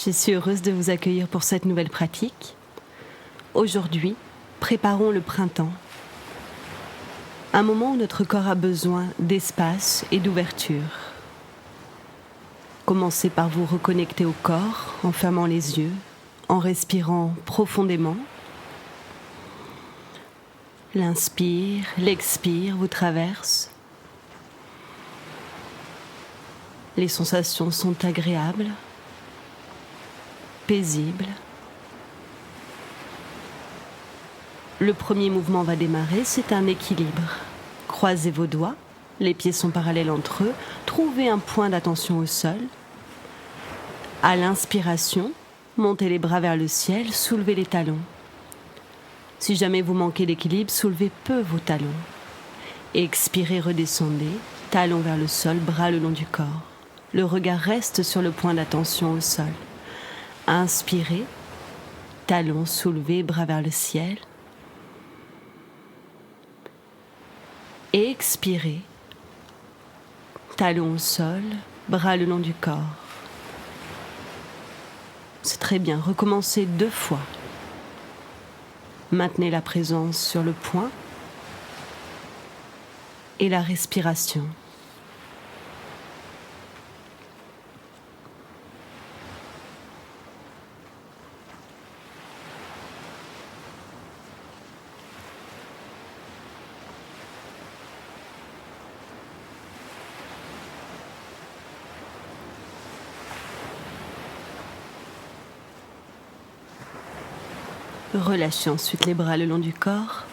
Je suis heureuse de vous accueillir pour cette nouvelle pratique. Aujourd'hui, préparons le printemps. Un moment où notre corps a besoin d'espace et d'ouverture. Commencez par vous reconnecter au corps en fermant les yeux, en respirant profondément. L'inspire, l'expire vous traverse. Les sensations sont agréables, paisibles. Le premier mouvement va démarrer, c'est un équilibre. Croisez vos doigts, les pieds sont parallèles entre eux, trouvez un point d'attention au sol. À l'inspiration, montez les bras vers le ciel, soulevez les talons. Si jamais vous manquez d'équilibre, soulevez peu vos talons. Expirez, redescendez, talons vers le sol, bras le long du corps. Le regard reste sur le point d'attention au sol. Inspirez, talons soulevés, bras vers le ciel. Expirez, talons au sol, bras le long du corps. C'est très bien, recommencez 2 fois. Maintenez la présence sur le point et la respiration. Relâchez ensuite les bras le long du corps.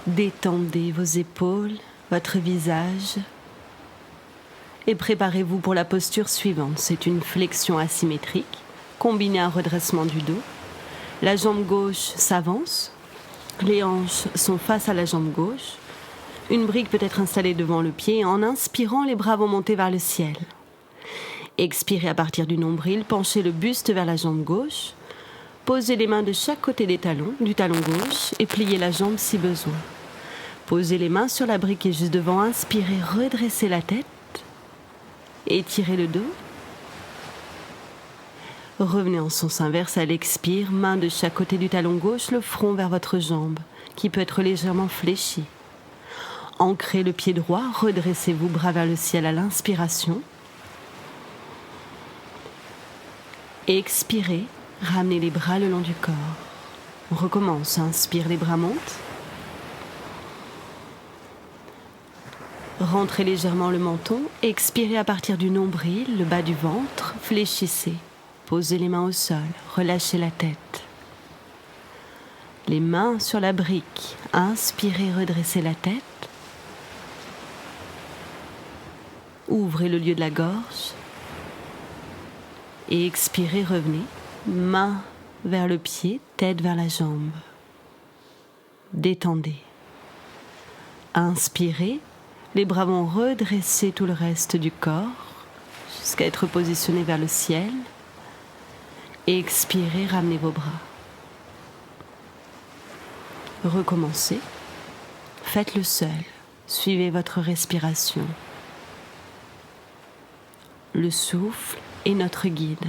Détendez vos épaules, votre visage. Et préparez-vous pour la posture suivante. C'est une flexion asymétrique, combinée à un redressement du dos. La jambe gauche s'avance. Les hanches sont face à la jambe gauche. Une brique peut être installée devant le pied. En inspirant, les bras vont monter vers le ciel. Expirez à partir du nombril, penchez le buste vers la jambe gauche. Posez les mains de chaque côté des talons, du talon gauche, et pliez la jambe si besoin. Posez les mains sur la brique qui est juste devant, inspirez, redressez la tête, étirez le dos. Revenez en sens inverse à l'expire, main de chaque côté du talon gauche, le front vers votre jambe, qui peut être légèrement fléchie. Ancrez le pied droit, redressez-vous, bras vers le ciel à l'inspiration. Expirez. Ramenez les bras le long du corps. On recommence. Inspire, les bras montent. Rentrez légèrement le menton. Expirez à partir du nombril, le bas du ventre. Fléchissez. Posez les mains au sol. Relâchez la tête. Les mains sur la brique. Inspirez, redressez la tête. Ouvrez le lieu de la gorge. Et expirez, revenez. Main vers le pied, tête vers la jambe. Détendez. Inspirez, les bras vont redresser tout le reste du corps jusqu'à être positionnés vers le ciel. Expirez, ramenez vos bras. Recommencez. Faites-le seul. Suivez votre respiration. Le souffle est notre guide.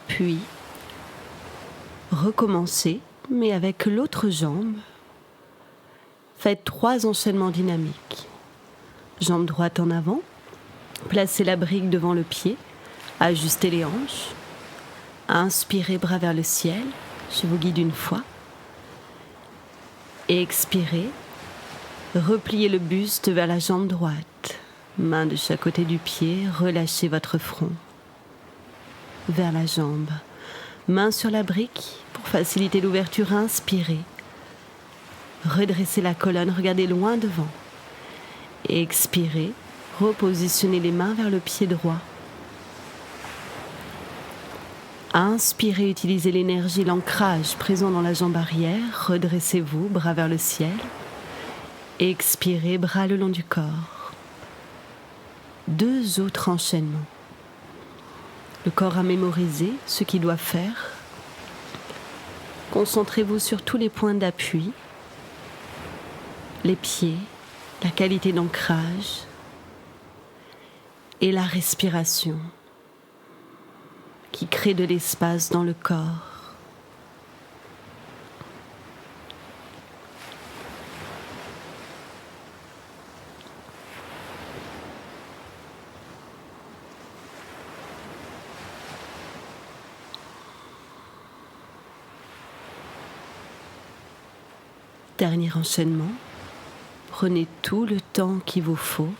Puis, recommencez, mais avec l'autre jambe, Faites 3 enchaînements dynamiques. Jambe droite en avant. Placez la brique devant le pied. Ajustez les hanches. Inspirez, bras vers le ciel. Je vous guide une fois. Expirez. Repliez le buste vers la jambe droite. Main de chaque côté du pied. Relâchez votre front. Vers la jambe. Main sur la brique pour faciliter l'ouverture. Inspirez. Redressez la colonne, regardez loin devant. Expirez. Repositionnez les mains vers le pied droit. Inspirez, utilisez l'énergie, l'ancrage présent dans la jambe arrière. Redressez-vous, bras vers le ciel. Expirez, bras le long du corps. 2 autres enchaînements. Le corps a mémorisé ce qu'il doit faire. Concentrez-vous sur tous les points d'appui, les pieds, la qualité d'ancrage et la respiration qui crée de l'espace dans le corps. Dernier enchaînement. Prenez tout le temps qu'il vous faut.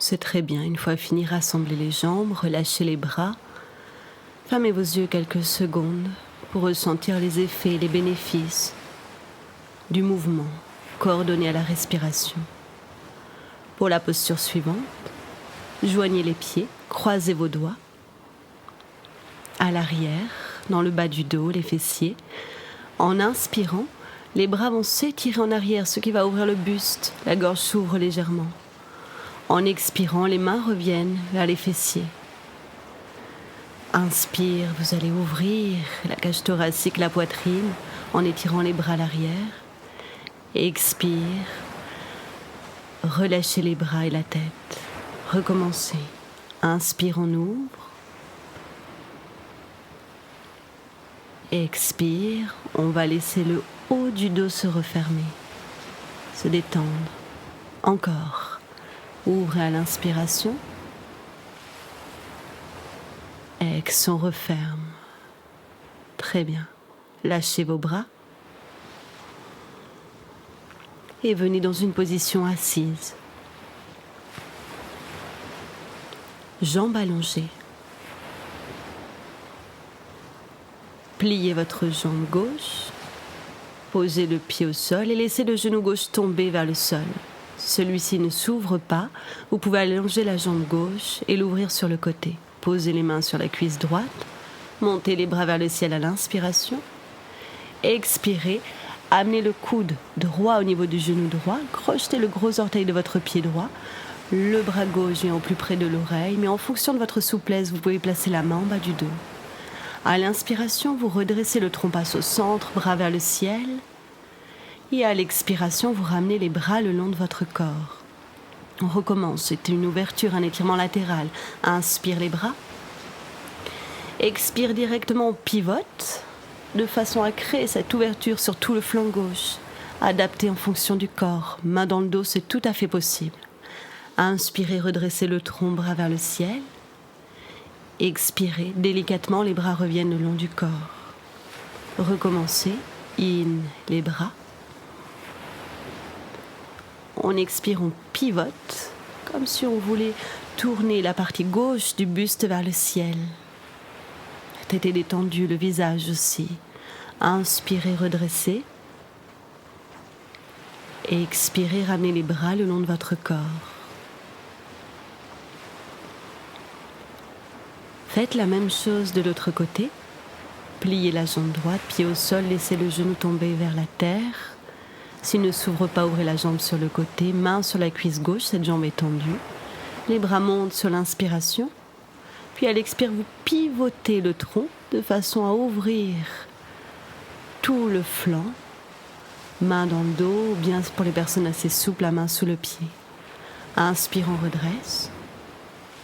C'est très bien. Une fois fini, rassemblez les jambes, relâchez les bras. Fermez vos yeux quelques secondes pour ressentir les effets et les bénéfices du mouvement coordonné à la respiration. Pour la posture suivante, joignez les pieds, croisez vos doigts. À l'arrière, dans le bas du dos, les fessiers. En inspirant, les bras vont s'étirer en arrière, ce qui va ouvrir le buste. La gorge s'ouvre légèrement. En expirant, les mains reviennent vers les fessiers. Inspire, vous allez ouvrir la cage thoracique, la poitrine, en étirant les bras à l'arrière. Expire, relâchez les bras et la tête. Recommencez. Inspire, on ouvre. Expire, on va laisser le haut du dos se refermer, se détendre. Encore. Ouvrez à l'inspiration. Ex, on referme. Très bien. Lâchez vos bras. Et venez dans une position assise. Jambes allongées. Pliez votre jambe gauche. Posez le pied au sol et laissez le genou gauche tomber vers le sol. Celui-ci ne s'ouvre pas, vous pouvez allonger la jambe gauche et l'ouvrir sur le côté. Posez les mains sur la cuisse droite, montez les bras vers le ciel à l'inspiration. Expirez, amenez le coude droit au niveau du genou droit, crochetez le gros orteil de votre pied droit, le bras gauche vient au plus près de l'oreille, mais en fonction de votre souplesse, vous pouvez placer la main en bas du dos. À l'inspiration, vous redressez le tronc passe au centre, bras vers le ciel. Et à l'expiration, vous ramenez les bras le long de votre corps. On recommence, c'est une ouverture, un étirement latéral. Inspire les bras. Expire directement, on pivote, de façon à créer cette ouverture sur tout le flanc gauche. Adapté en fonction du corps. Main dans le dos, c'est tout à fait possible. Inspirez, redressez le tronc, bras vers le ciel. Expirez, délicatement, les bras reviennent le long du corps. Recommencez, in, les bras. On expire, on pivote, comme si on voulait tourner la partie gauche du buste vers le ciel. La tête est détendue, le visage aussi. Inspirez, redressez. Et expirez, ramenez les bras le long de votre corps. Faites la même chose de l'autre côté. Pliez la jambe droite, pied au sol, laissez le genou tomber vers la terre. S'il ne s'ouvre pas, ouvrez la jambe sur le côté, main sur la cuisse gauche, cette jambe est tendue. Les bras montent sur l'inspiration. Puis à l'expire, vous pivotez le tronc de façon à ouvrir tout le flanc. Main dans le dos, ou bien pour les personnes assez souples, la main sous le pied. Inspire, on redresse.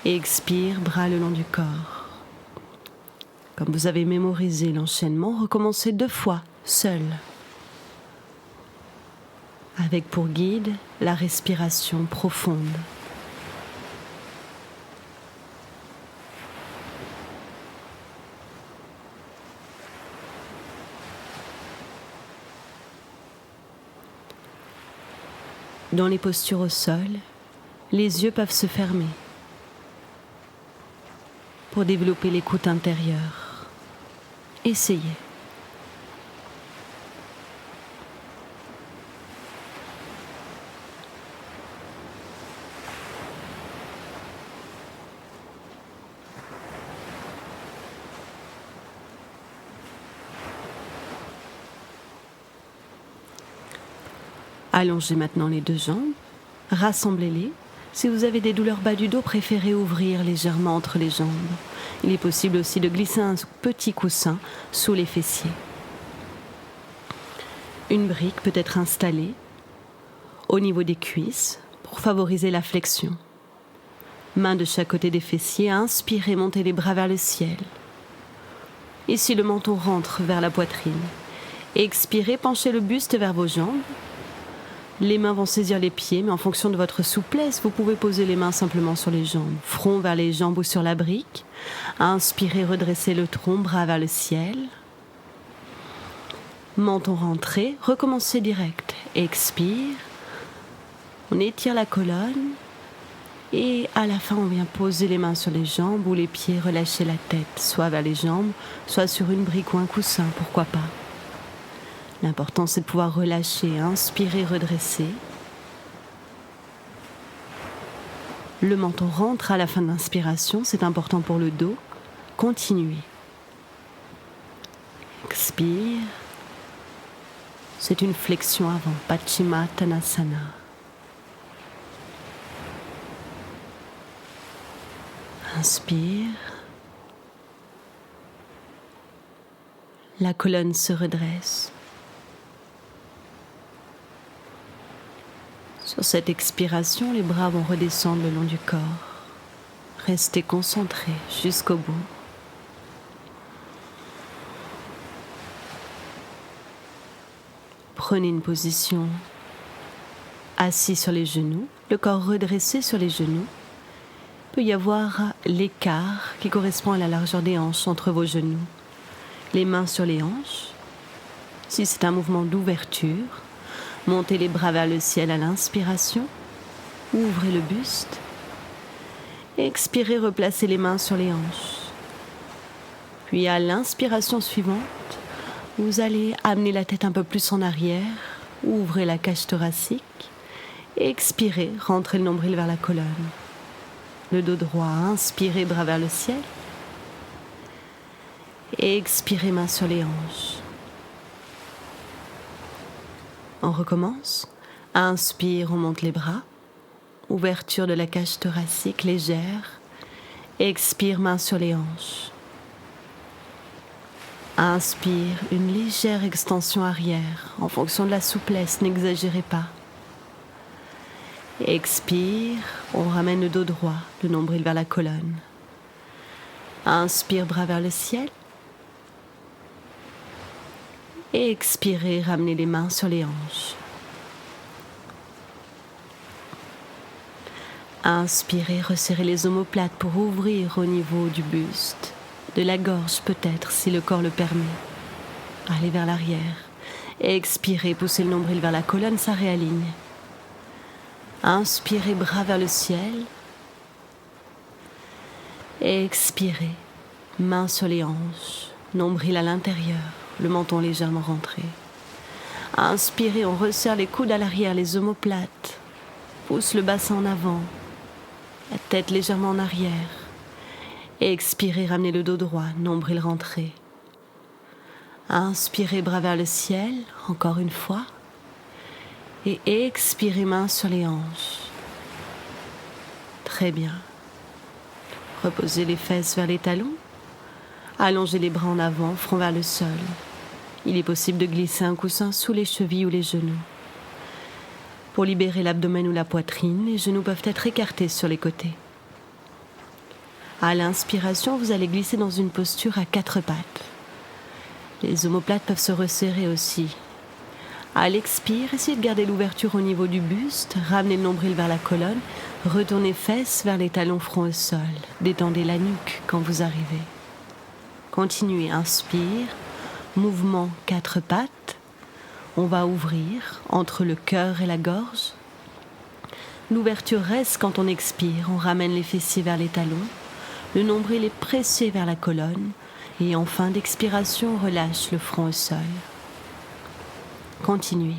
Et expire, bras le long du corps. Comme vous avez mémorisé l'enchaînement, recommencez 2 fois, seul. Avec pour guide la respiration profonde. Dans les postures au sol, les yeux peuvent se fermer pour développer l'écoute intérieure. Essayez. Allongez maintenant les 2 jambes, rassemblez-les. Si vous avez des douleurs bas du dos, préférez ouvrir légèrement entre les jambes. Il est possible aussi de glisser un petit coussin sous les fessiers. Une brique peut être installée au niveau des cuisses pour favoriser la flexion. Main de chaque côté des fessiers, inspirez, montez les bras vers le ciel. Ici, le menton rentre vers la poitrine. Expirez, penchez le buste vers vos jambes. Les mains vont saisir les pieds, mais en fonction de votre souplesse, vous pouvez poser les mains simplement sur les jambes. Front vers les jambes ou sur la brique. Inspirez, redressez le tronc, bras vers le ciel. Menton rentré, recommencez direct. Expire. On étire la colonne. Et à la fin, on vient poser les mains sur les jambes ou les pieds, relâcher la tête, soit vers les jambes, soit sur une brique ou un coussin, pourquoi pas. L'important, c'est de pouvoir relâcher, inspirer, redresser. Le menton rentre à la fin de l'inspiration, c'est important pour le dos. Continuez. Expire. C'est une flexion avant, Paschimottanasana. Inspire. La colonne se redresse. Sur cette expiration, les bras vont redescendre le long du corps. Restez concentrés jusqu'au bout. Prenez une position assis sur les genoux, le corps redressé sur les genoux. Il peut y avoir l'écart qui correspond à la largeur des hanches entre vos genoux. Les mains sur les hanches. Si c'est un mouvement d'ouverture, montez les bras vers le ciel à l'inspiration, ouvrez le buste, expirez, replacez les mains sur les hanches. Puis à l'inspiration suivante, vous allez amener la tête un peu plus en arrière, ouvrez la cage thoracique, expirez, rentrez le nombril vers la colonne. Le dos droit, inspirez, bras vers le ciel, et expirez, mains sur les hanches. On recommence. Inspire, on monte les bras. Ouverture de la cage thoracique légère. Expire, main sur les hanches. Inspire, une légère extension arrière. En fonction de la souplesse, n'exagérez pas. Expire, on ramène le dos droit, le nombril vers la colonne. Inspire, bras vers le ciel. Et expirez, ramenez les mains sur les hanches. Inspirez, resserrez les omoplates pour ouvrir au niveau du buste, de la gorge peut-être si le corps le permet. Allez vers l'arrière. Expirez, poussez le nombril vers la colonne, ça réaligne. Inspirez, bras vers le ciel. Expirez, mains sur les hanches, nombril à l'intérieur. Le menton légèrement rentré. Inspirez, on resserre les coudes à l'arrière, les omoplates. Pousse le bassin en avant. La tête légèrement en arrière. Et expirez, ramenez le dos droit, nombril rentré. Inspirez, bras vers le ciel, encore une fois. Et expirez, mains sur les hanches. Très bien. Reposez les fesses vers les talons. Allongez les bras en avant, front vers le sol. Il est possible de glisser un coussin sous les chevilles ou les genoux. Pour libérer l'abdomen ou la poitrine, les genoux peuvent être écartés sur les côtés. À l'inspiration, vous allez glisser dans une posture à 4 pattes. Les omoplates peuvent se resserrer aussi. À l'expire, essayez de garder l'ouverture au niveau du buste, ramenez le nombril vers la colonne, retournez fesses vers les talons, front au sol. Détendez la nuque quand vous arrivez. Continuez, inspire, mouvement 4 pattes. On va ouvrir entre le cœur et la gorge. L'ouverture reste quand on expire, on ramène les fessiers vers les talons. Le nombril est pressé vers la colonne. Et en fin d'expiration, on relâche le front au sol. Continuez.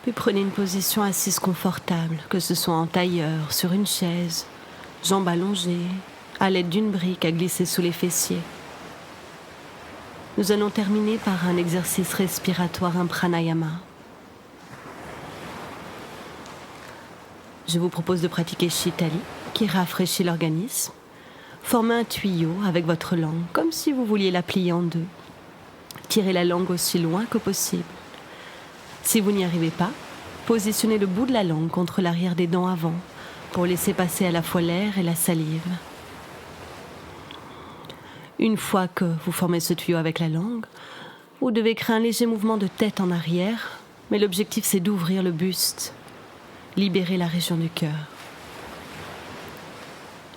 Puis prenez une position assise confortable, que ce soit en tailleur, sur une chaise, jambes allongées, à l'aide d'une brique à glisser sous les fessiers. Nous allons terminer par un exercice respiratoire, un pranayama. Je vous propose de pratiquer Shitali, qui rafraîchit l'organisme. Formez un tuyau avec votre langue, comme si vous vouliez la plier en deux. Tirez la langue aussi loin que possible. Si vous n'y arrivez pas, positionnez le bout de la langue contre l'arrière des dents avant pour laisser passer à la fois l'air et la salive. Une fois que vous formez ce tuyau avec la langue, vous devez créer un léger mouvement de tête en arrière, mais l'objectif c'est d'ouvrir le buste, libérer la région du cœur.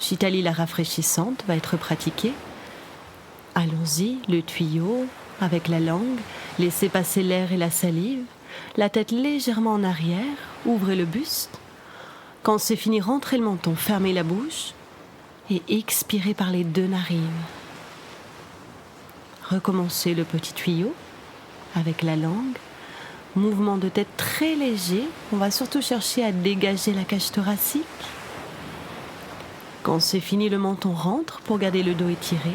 Shitali la rafraîchissante va être pratiquée. Allons-y, le tuyau avec la langue, laissez passer l'air et la salive. La tête légèrement en arrière, ouvrez le buste. Quand c'est fini, rentrez le menton, fermez la bouche et expirez par les 2 narines. Recommencez le petit tuyau avec la langue. Mouvement de tête très léger. On va surtout chercher à dégager la cage thoracique. Quand c'est fini, le menton rentre pour garder le dos étiré.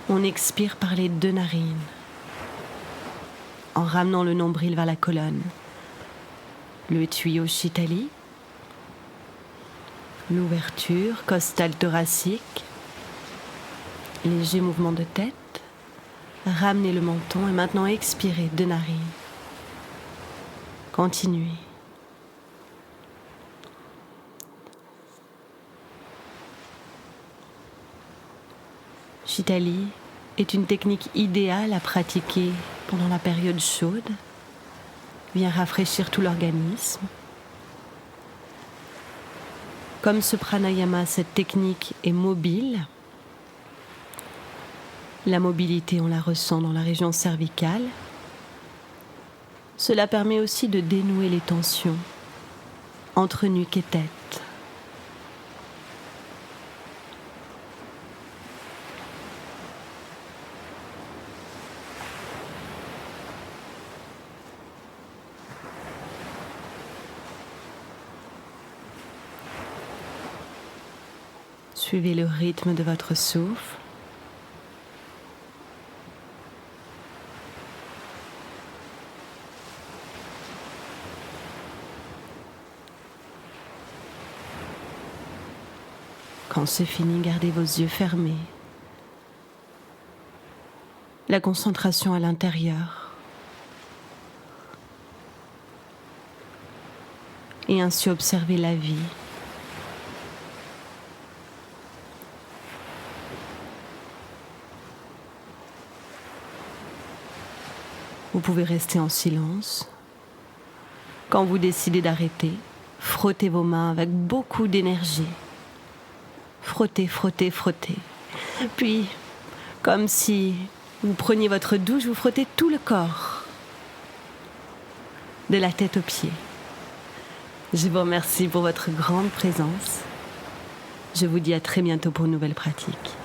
On expire par les 2 narines. En ramenant le nombril vers la colonne. Le tuyau Shitali. L'ouverture costale thoracique. Léger mouvement de tête. Ramenez le menton et maintenant expirez 2 narines. Continuez. Shitali est une technique idéale à pratiquer pendant la période chaude, vient rafraîchir tout l'organisme. Comme ce pranayama, cette technique est mobile. La mobilité, on la ressent dans la région cervicale. Cela permet aussi de dénouer les tensions entre nuque et tête. Suivez le rythme de votre souffle. Quand c'est fini, gardez vos yeux fermés. La concentration à l'intérieur. Et ainsi observer la vie. Vous pouvez rester en silence. Quand vous décidez d'arrêter, frottez vos mains avec beaucoup d'énergie. Frottez, frottez, frottez. Puis, Comme si vous preniez votre douche, vous frottez tout le corps, de la tête aux pieds. Je vous remercie pour votre grande présence. Je vous dis à très bientôt pour une nouvelle pratique.